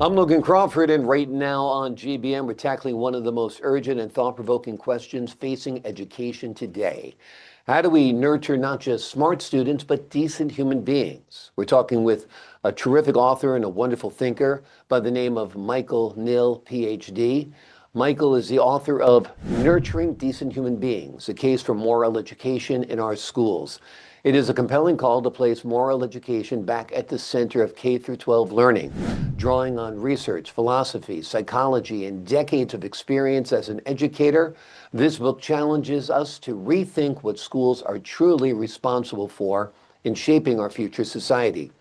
I'm Logan Crawford, and right now on GBM, we're tackling one of the most urgent and thought-provoking questions facing education today. How do we nurture not just smart students, but decent human beings? We're talking with a terrific author and a wonderful thinker by the name of Nill, Ph.D. Michael is the author of Nurturing Decent Human Beings, a case for moral education in our schools. It is a compelling call to place moral education back at the center of K through 12 learning, drawing on research, philosophy, psychology, and decades of experience as an educator. This book challenges us to rethink what schools are truly responsible for in shaping our future society.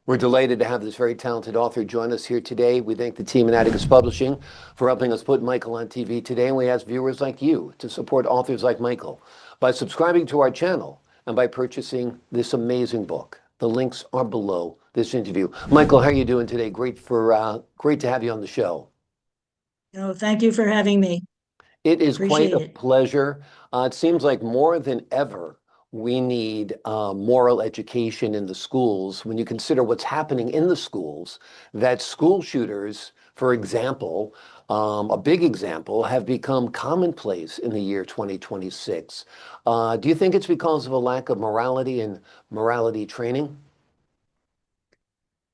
We're delighted to have this very talented author join us here today. We thank the team at Atticus Publishing for helping us put Michael on TV today, and we ask viewers like you to support authors like Michael by subscribing to our channel and by purchasing this amazing book. The links are below this interview. Michael, how are you doing today? Great to have you on the show. No, thank you for having me. It is quite Appreciate a it. pleasure. It seems like more than ever, we need moral education in the schools when you consider what's happening in the schools, that school shooters, for example, a big example, have become commonplace in the year 2026. Do you think it's because of a lack of morality and morality training?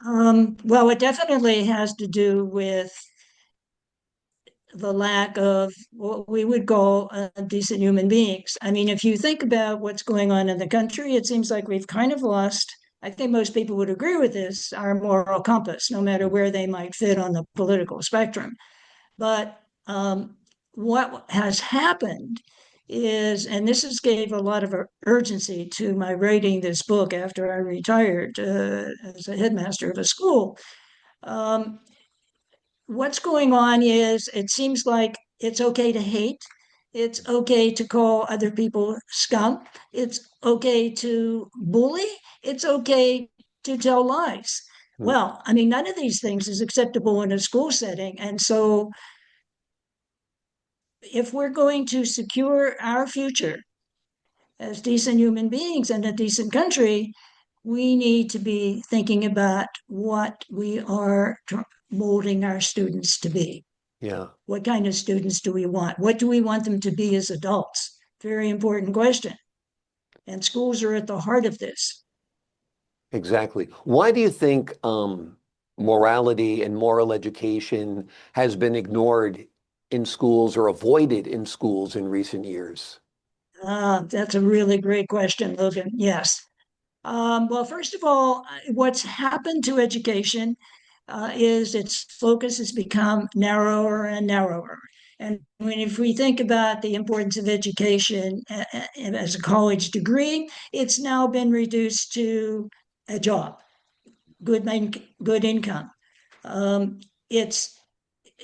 Well, it definitely has to do with the lack of what we would call decent human beings. I mean, if you think about what's going on in the country, it seems like we've kind of lost, I think most people would agree with this, our moral compass, no matter where they might fit on the political spectrum. But what has happened is, and this has gave a lot of urgency to my writing this book after I retired as a headmaster of a school. Um, what's going on is it seems like it's okay to hate. It's okay to call other people scum. It's okay to bully. It's okay to tell lies. Hmm. Well, I mean, none of these things is acceptable in a school setting. And so if we're going to secure our future as decent human beings and a decent country, we need to be thinking about what we are molding our students to be. Yeah. What kind of students do we want? What do we want them to be as adults? Very important question. And schools are at the heart of this. Exactly. Why do you think morality and moral education has been ignored in schools or avoided in schools in recent years? That's a really great question, Logan. Yes. Well, first of all, what's happened to education is its focus has become narrower and narrower. And if we think about the importance of education as a college degree, it's now been reduced to a job, good, good income. It's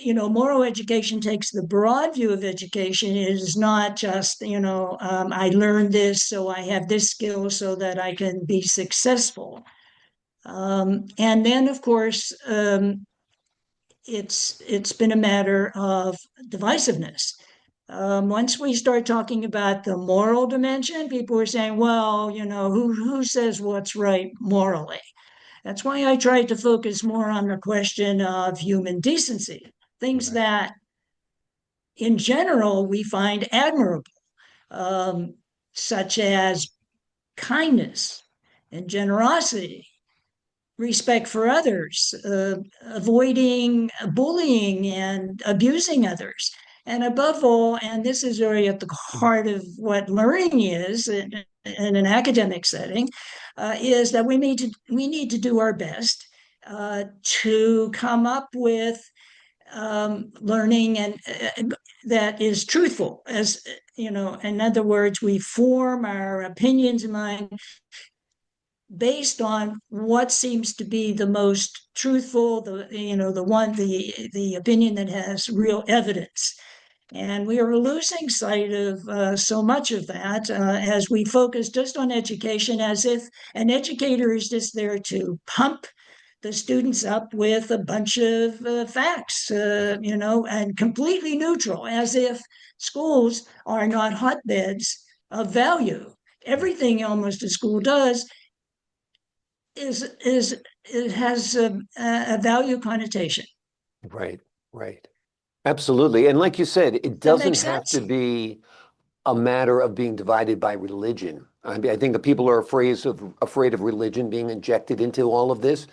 moral education takes the broad view of education. It is not just, I learned this, so I have this skill so that I can be successful. And then, of course, it's been a matter of divisiveness. Once we start talking about the moral dimension, people are saying, well, who says what's right morally? That's why I tried to focus more on the question of human decency, things Right. that in general we find admirable, um, such as kindness and generosity, respect for others, avoiding bullying and abusing others. And above all, and this is really at the heart of what learning is in an academic setting, is that we need to do our best to come up with learning and that is truthful. As in other words, we form our opinions in mind based on what seems to be the most truthful, the opinion that has real evidence. And we are losing sight of so much of that as we focus just on education, as if an educator is just there to pump the students up with a bunch of facts, and completely neutral, as if schools are not hotbeds of value. Right. Everything almost a school does is it has a value connotation. Right, right. Absolutely. And like you said, it That doesn't makes have to sense. be a matter of being divided by religion. I mean, I think that people are afraid of religion being injected into all of this.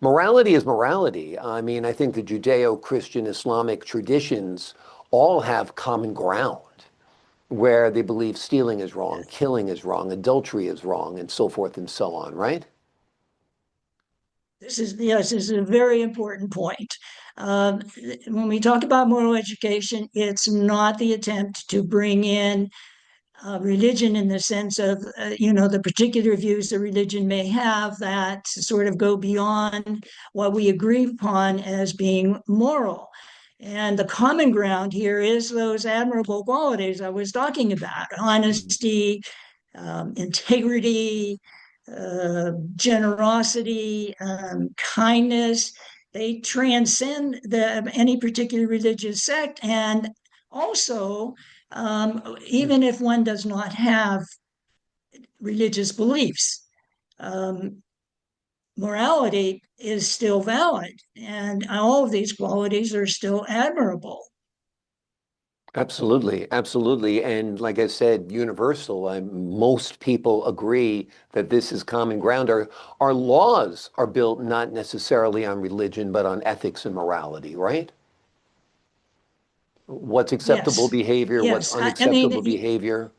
Morality is morality. I mean, I think the Judeo-Christian Islamic traditions all have common ground where they believe stealing is wrong, killing is wrong, adultery is wrong, and so forth and so on, right? This is a very important point. Um, when we talk about moral education, it's not the attempt to bring in religion in the sense of, the particular views that religion may have that sort of go beyond what we agree upon as being moral. And the common ground here is those admirable qualities I was talking about: Mhm. honesty, integrity, generosity, kindness. They transcend any particular religious sect. And also, even if one does not have religious beliefs, um, morality is still valid. And all of these qualities are still admirable. Absolutely, absolutely. And like I said, universal. Most people agree that this is common ground. Our laws are built not necessarily on religion, but on ethics and morality, right? What's acceptable Yes, behavior, what's yes. I mean, unacceptable behavior.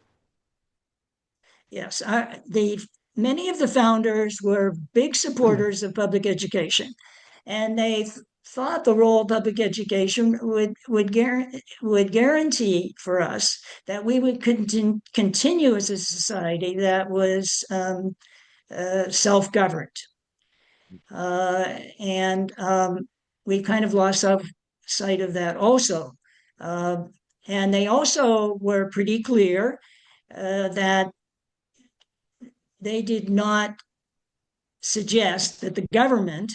yes, the many of the founders were big supporters of public education, and they thought the role of public education would guarantee for us that we would continue as a society that was self-governed. And we kind of lost sight of that also. Uh, and they also were pretty clear that they did not suggest that the government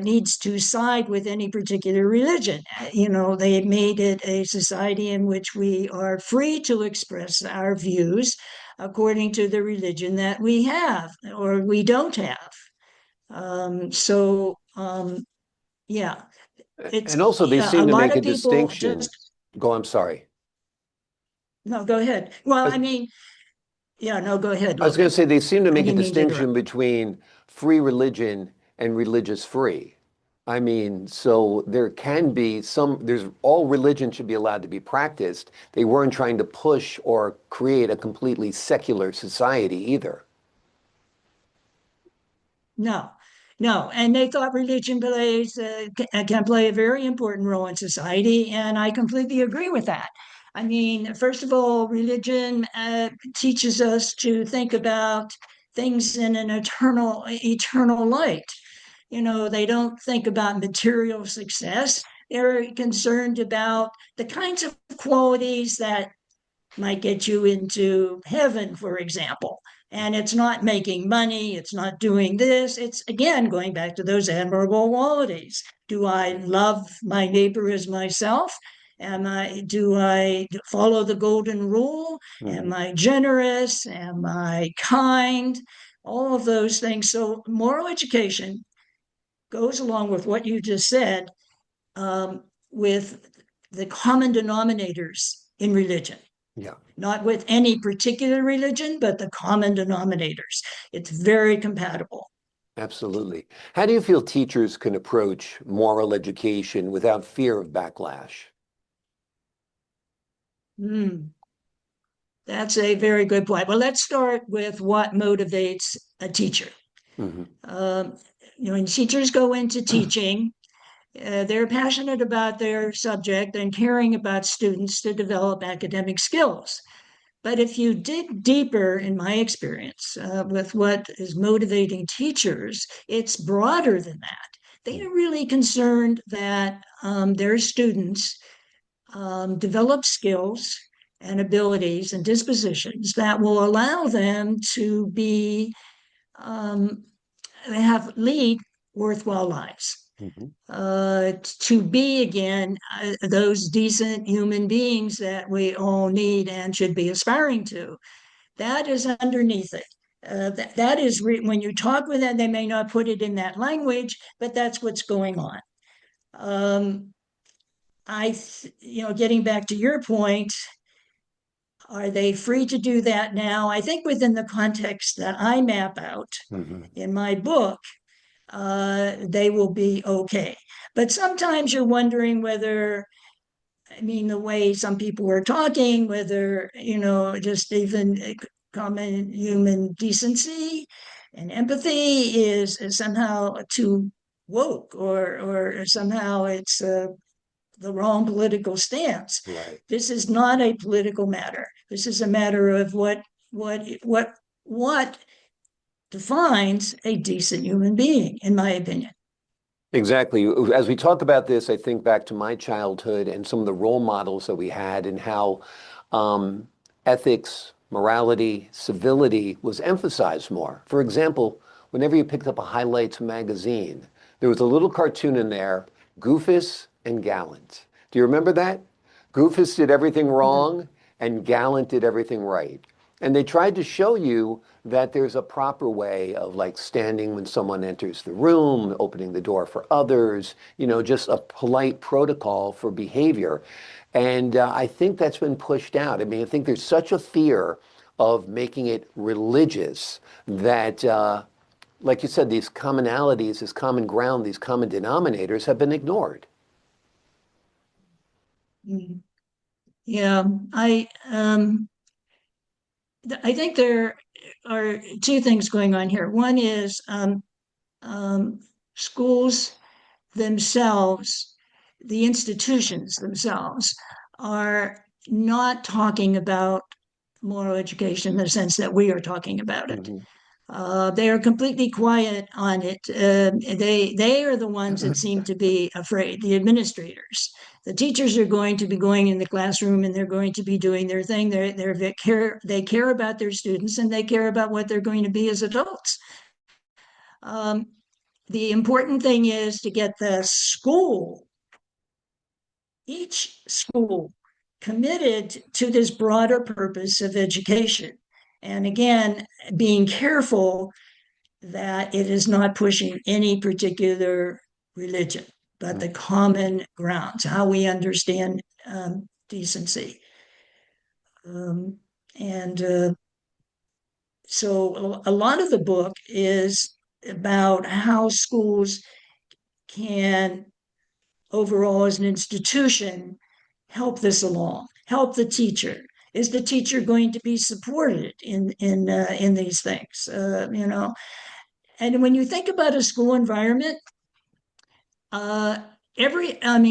needs to side with any particular religion. They made it a society in which we are free to express our views according to the religion that we have or we don't have. Yeah, it's And also, they a seem to lot make a of people distinction. just Go, I'm sorry. no. Go ahead. Well, I, I mean, yeah, no, go ahead, I was going Logan. to say they seem to I make a didn't mean to interrupt. distinction between free religion and religious free. I mean, so there can be there's all religion should be allowed to be practiced. They weren't trying to push or create a completely secular society either. No, no. And they thought religion can play a very important role in society. And I completely agree with that. I mean, first of all, religion teaches us to think about things in an eternal light. They don't think about material success. They're concerned about the kinds of qualities that might get you into heaven, for example. And it's not making money, it's not doing this. It's again going back to those admirable qualities. Do I love my neighbor as myself? Do I follow the golden rule? Am Mhm. I generous? Am I kind? All of those things. So moral education goes along with what you just said, with the common denominators in religion, Yeah, not with any particular religion, but the common denominators. It's very compatible. absolutely. How do you feel teachers can approach moral education without fear of backlash? Mm, that's a very good point. Well, let's start with what motivates a teacher. Hmm. Um, when teachers go into teaching, they're passionate about their subject and caring about students to develop academic skills. But if you dig deeper, in my experience, with what is motivating teachers, it's broader than that. They are really concerned that their students develop skills and abilities and dispositions that will allow them to be have lead worthwhile lives. Hmm. To be again those decent human beings that we all need and should be aspiring to. That is underneath it. That is when you talk with them, they may not put it in that language, but that's what's going on. Um, getting back to your point, are they free to do that now? I think within the context that I map out Mhm. in my book, they will be okay. But sometimes you're wondering whether, I mean, the way some people were talking, whether, just even common human decency and empathy is somehow too woke, or somehow it's the wrong political stance. Right. This is not a political matter. This is a matter of what defines a decent human being, in my opinion. Exactly. As we talk about this, I think back to my childhood and some of the role models that we had and how um, ethics, morality, civility was emphasized more. For example, whenever you picked up a highlights magazine, there was a little cartoon in there, Goofus and Gallant. Do you remember that? Goofus did everything No. wrong and Gallant did everything right. And they tried to show you that there's a proper way of like standing when someone enters the room, opening the door for others, just a polite protocol for behavior. And I think that's been pushed out. I mean, I think there's such a fear of making it religious that, like you said, these commonalities, this common ground, these common denominators have been ignored. Mm. Yeah, I think there are two things going on here. One is um, schools themselves, the institutions themselves, are not talking about moral education in the sense that we are talking about it. Mhm. They are completely quiet on it. They are the ones that seem to be afraid. The administrators, the teachers are going to be going in the classroom and they're going to be doing their thing. They care about their students and they care about what they're going to be as adults. Um, the important thing is to get each school, committed to this broader purpose of education. And again, being careful that it is not pushing any particular religion, but the common grounds, how we understand decency. Um, and so a lot of the book is about how schools can, overall as an institution, help this along, help the teacher. Is the teacher going to be supported in these things? And when you think about a school environment, uh,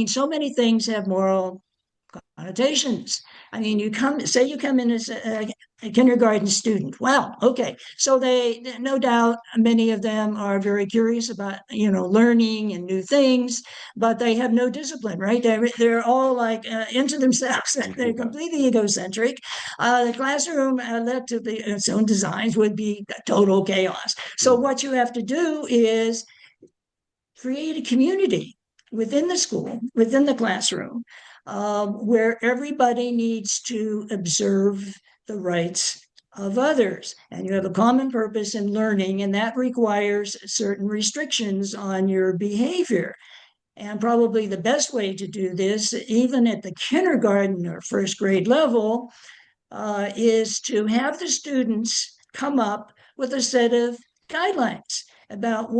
so many things have moral connotations. I mean, you come in as a kindergarten student. Well, okay. So no doubt, many of them are very curious about, learning and new things, but they have no discipline, right? They're all like into themselves. They're Yeah. completely egocentric. The classroom, left to its own designs, would be total chaos. So Mm. what you have to do is create a community within the school, within the classroom, where everybody needs to observe the rights of others. And you have a common purpose in learning, and that requires certain restrictions on your behavior. And probably the best way to do this, even at the kindergarten or first grade level, is to have the students come up with a set of guidelines about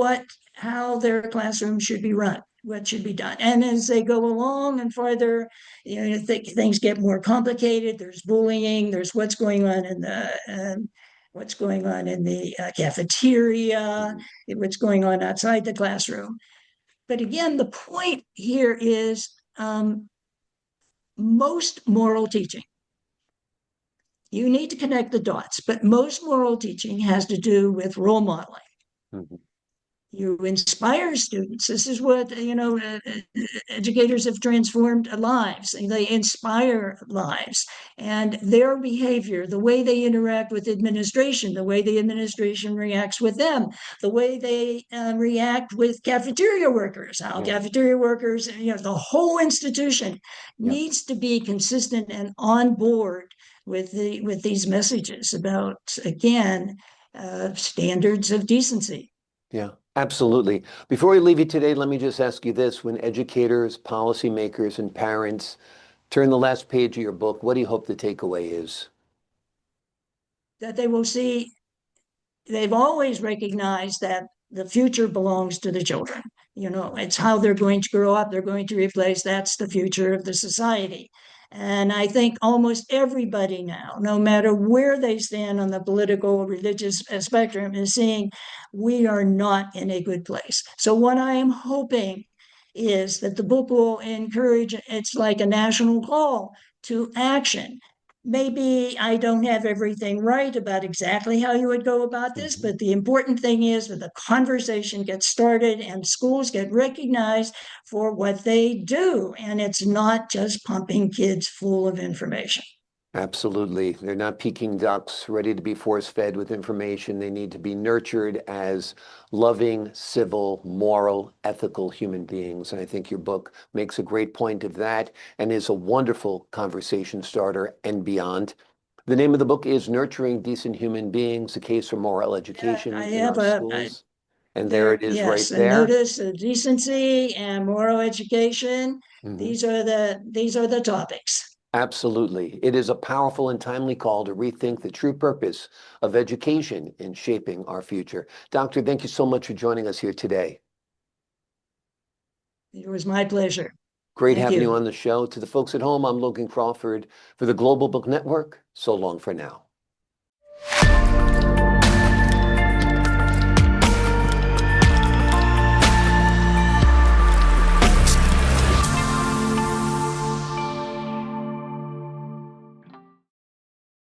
how their classroom should be run, what should be done. And as they go along and farther, things get more complicated. There's bullying. There's what's going on in the cafeteria, Mhm. what's going on outside the classroom. But again, the point here is most moral teaching, you need to connect the dots, but most moral teaching has to do with role modeling. Mhm. You inspire students. This is what, educators have transformed lives. They inspire lives, and their behavior, the way they interact with administration, the way the administration reacts with them, the way they react with cafeteria workers, how Yeah. cafeteria workers, the whole institution Yeah. needs to be consistent and on board with these messages about, again, standards of decency. Yeah. Absolutely. Before we leave you today, let me just ask you this. When educators, policymakers, and parents turn the last page of your book, what do you hope the takeaway is? That they will see, they've always recognized that the future belongs to the children. It's how they're going to grow up. They're going to replace, that's the future of the society. And I think almost everybody now, no matter where they stand on the political, religious spectrum, is seeing we are not in a good place. So, what I am hoping is that the book will encourage, it's like a national call to action. Maybe I don't have everything right about exactly how you would go about this, Mhm. but the important thing is that the conversation gets started and schools get recognized for what they do. And it's not just pumping kids full of information. Absolutely. They're not Peking ducks ready to be force-fed with information. They need to be nurtured as loving, civil, moral, ethical human beings. And I think your book makes a great point of that and is a wonderful conversation starter and beyond. The name of the book is Nurturing Decent Human Beings, a case for moral I education in have our schools. And there it there, is yes, right a there. notice of decency and moral education. Mhm. These are the topics. Absolutely. It is a powerful and timely call to rethink the true purpose of education in shaping our future. Doctor, thank you so much for joining us here today. It was my pleasure. Great Thank having you you. on the show. To the folks at home, I'm Logan Crawford for the Global Book Network. So long for now.